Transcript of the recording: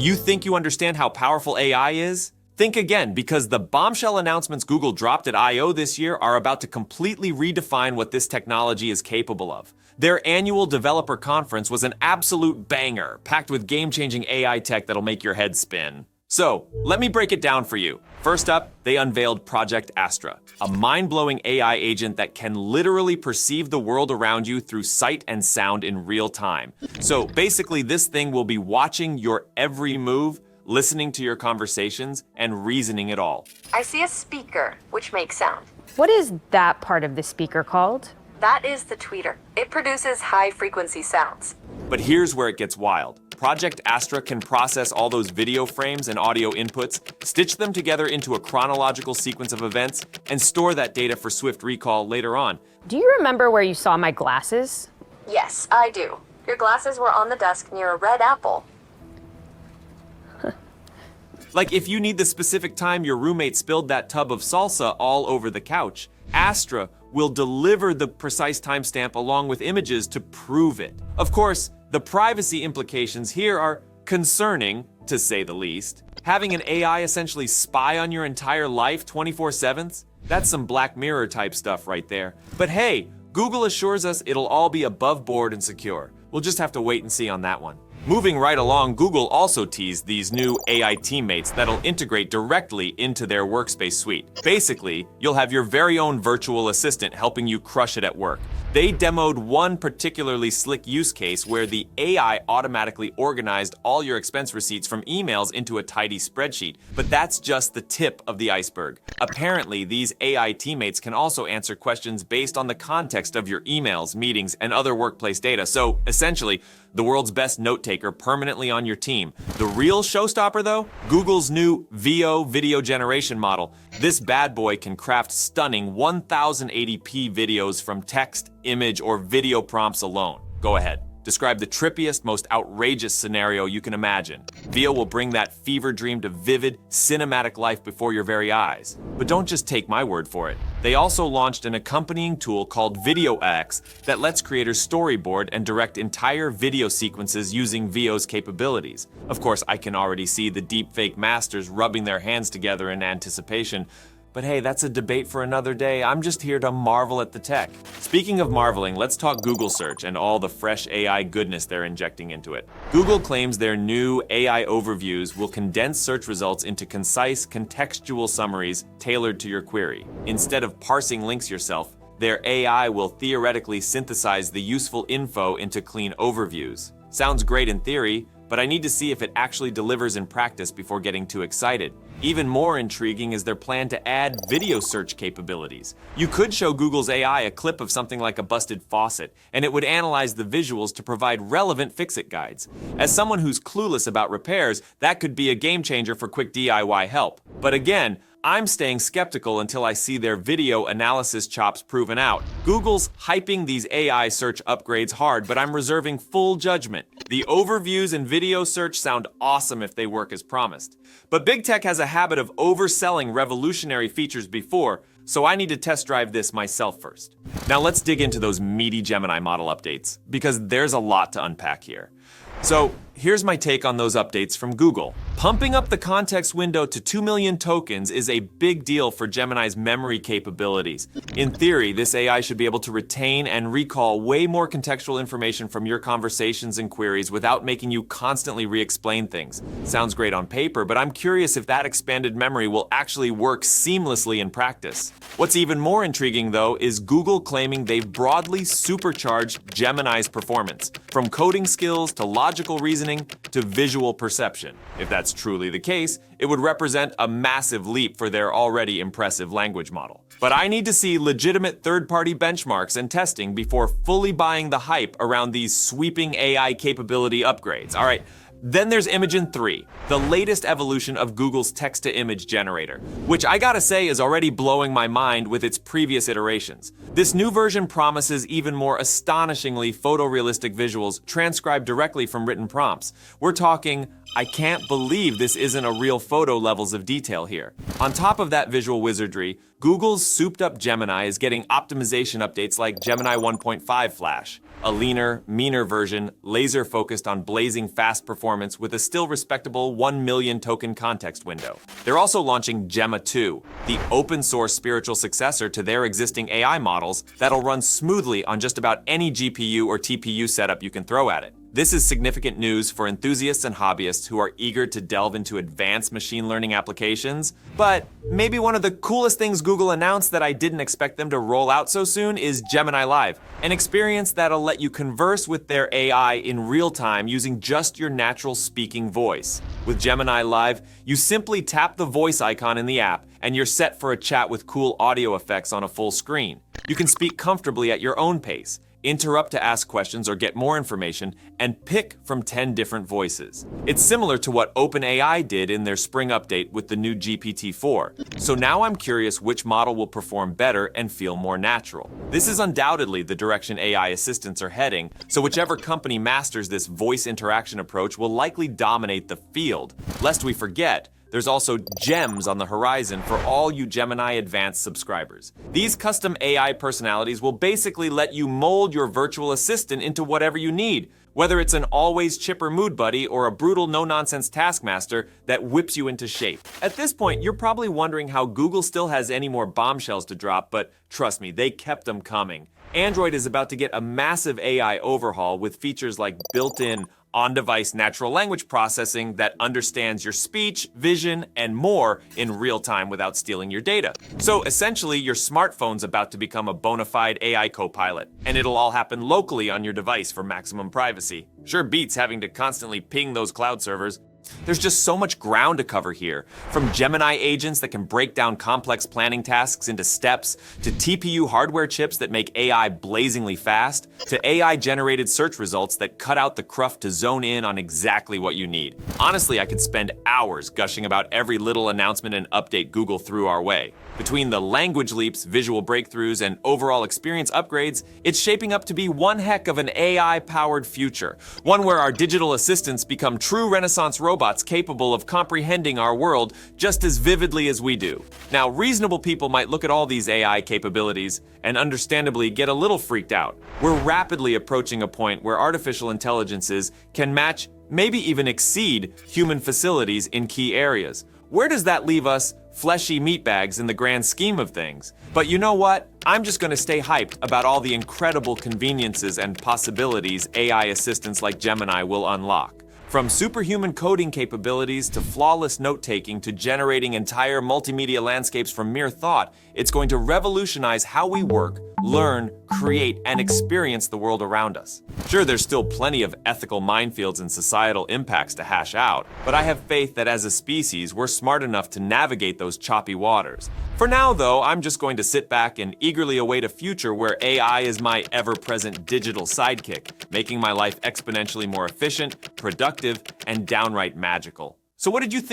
You think you understand how powerful AI is? Think again, because the bombshell announcements Google dropped at I/O this year are about to completely redefine what this technology is capable of. Their annual developer conference was an absolute banger, packed with game-changing AI tech that'll make your head spin. So, let me break it down for you. First up, they unveiled Project Astra, a mind-blowing AI agent that can literally perceive the world around you through sight and sound in real time. So basically, this thing will be watching your every move, listening to your conversations, and reasoning it all. I see a speaker, which makes sound. What is that part of the speaker called? That is the tweeter. It produces high-frequency sounds. But here's where it gets wild. Project Astra can process all those video frames and audio inputs, stitch them together into a chronological sequence of events, and store that data for swift recall later on. Do you remember where you saw my glasses? Yes, I do. Your glasses were on the desk near a red apple. Like if you need the specific time your roommate spilled that tub of salsa all over the couch, Astra will deliver the precise timestamp along with images to prove it. Of course, the privacy implications here are concerning, to say the least. Having an AI essentially spy on your entire life 24/7, that's some Black Mirror type stuff right there. But hey, Google assures us it'll all be above board and secure. We'll just have to wait and see on that one. Moving right along, Google also teased these new AI teammates that'll integrate directly into their workspace suite. Basically, you'll have your very own virtual assistant helping you crush it at work. They demoed one particularly slick use case where the AI automatically organized all your expense receipts from emails into a tidy spreadsheet. But that's just the tip of the iceberg. Apparently, these AI teammates can also answer questions based on the context of your emails, meetings, and other workplace data. So essentially, the world's best note taker permanently on your team. The real showstopper though? Google's new VO video generation model. This bad boy can craft stunning 1080p videos from text, image, or video prompts alone. Go ahead. Describe the trippiest, most outrageous scenario you can imagine. VO will bring that fever dream to vivid, cinematic life before your very eyes. But don't just take my word for it. They also launched an accompanying tool called VideoX that lets creators storyboard and direct entire video sequences using VO's capabilities. Of course, I can already see the deepfake masters rubbing their hands together in anticipation. But hey, that's a debate for another day. I'm just here to marvel at the tech. Speaking of marveling, let's talk Google search and all the fresh AI goodness they're injecting into it. Google claims their new AI overviews will condense search results into concise, contextual summaries tailored to your query. Instead of parsing links yourself, their AI will theoretically synthesize the useful info into clean overviews. Sounds great in theory, but I need to see if it actually delivers in practice before getting too excited. Even more intriguing is their plan to add video search capabilities. You could show Google's AI a clip of something like a busted faucet, and it would analyze the visuals to provide relevant fix-it guides. As someone who's clueless about repairs, that could be a game changer for quick DIY help. But again, I'm staying skeptical until I see their video analysis chops proven out. Google's hyping these AI search upgrades hard, but I'm reserving full judgment. The overviews and video search sound awesome if they work as promised. But big tech has a habit of overselling revolutionary features before, so I need to test drive this myself first. Now let's dig into those meaty Gemini model updates, because there's a lot to unpack here. So here's my take on those updates from Google. Pumping up the context window to 2 million tokens is a big deal for Gemini's memory capabilities. In theory, this AI should be able to retain and recall way more contextual information from your conversations and queries without making you constantly re-explain things. Sounds great on paper, but I'm curious if that expanded memory will actually work seamlessly in practice. What's even more intriguing, though, is Google claiming they've broadly supercharged Gemini's performance, from coding skills to logical reasoning to visual perception. If that's truly the case, it would represent a massive leap for their already impressive language model. But I need to see legitimate third-party benchmarks and testing before fully buying the hype around these sweeping AI capability upgrades. All right. Then there's Imagen 3, the latest evolution of Google's text-to-image generator, which I gotta say is already blowing my mind with its previous iterations. This new version promises even more astonishingly photorealistic visuals transcribed directly from written prompts. We're talking, I can't believe this isn't a real photo levels of detail here. On top of that visual wizardry, Google's souped-up Gemini is getting optimization updates like Gemini 1.5 Flash. a leaner, meaner version laser-focused on blazing fast performance with a still respectable 1 million token context window. They're also launching Gemma 2, the open-source spiritual successor to their existing AI models that'll run smoothly on just about any GPU or TPU setup you can throw at it. This is significant news for enthusiasts and hobbyists who are eager to delve into advanced machine learning applications. But maybe one of the coolest things Google announced that I didn't expect them to roll out so soon is Gemini Live, an experience that'll let you converse with their AI in real time using just your natural speaking voice. With Gemini Live, you simply tap the voice icon in the app and you're set for a chat with cool audio effects on a full screen. You can speak comfortably at your own pace, interrupt to ask questions or get more information, and pick from 10 different voices. It's similar to what OpenAI did in their spring update with the new GPT-4. So now I'm curious which model will perform better and feel more natural. This is undoubtedly the direction AI assistants are heading, so whichever company masters this voice interaction approach will likely dominate the field. Lest we forget, there's also Gems on the horizon for all you Gemini Advanced subscribers. These custom AI personalities will basically let you mold your virtual assistant into whatever you need, whether it's an always chipper mood buddy or a brutal no-nonsense taskmaster that whips you into shape. At this point, you're probably wondering how Google still has any more bombshells to drop, but trust me, they kept them coming. Android is about to get a massive AI overhaul with features like built-in on-device natural language processing that understands your speech, vision, and more in real time without stealing your data. So essentially, your smartphone's about to become a bona fide AI co-pilot, and it'll all happen locally on your device for maximum privacy. Sure beats having to constantly ping those cloud servers. There's just so much ground to cover here, from Gemini agents that can break down complex planning tasks into steps, to TPU hardware chips that make AI blazingly fast, to AI-generated search results that cut out the cruft to zone in on exactly what you need. Honestly, I could spend hours gushing about every little announcement and update Google threw our way. Between the language leaps, visual breakthroughs, and overall experience upgrades, it's shaping up to be one heck of an AI-powered future. One where our digital assistants become true Renaissance robots capable of comprehending our world just as vividly as we do. Now, reasonable people might look at all these AI capabilities and understandably get a little freaked out. We're rapidly approaching a point where artificial intelligences can match, maybe even exceed, human facilities in key areas. Where does that leave us fleshy meatbags in the grand scheme of things? But you know what? I'm just going to stay hyped about all the incredible conveniences and possibilities AI assistants like Gemini will unlock. From superhuman coding capabilities to flawless note-taking to generating entire multimedia landscapes from mere thought, it's going to revolutionize how we work, learn, create, and experience the world around us. Sure, there's still plenty of ethical minefields and societal impacts to hash out, but I have faith that as a species, we're smart enough to navigate those choppy waters. For now, though, I'm just going to sit back and eagerly await a future where AI is my ever-present digital sidekick, making my life exponentially more efficient, productive, and downright magical. So what did you think?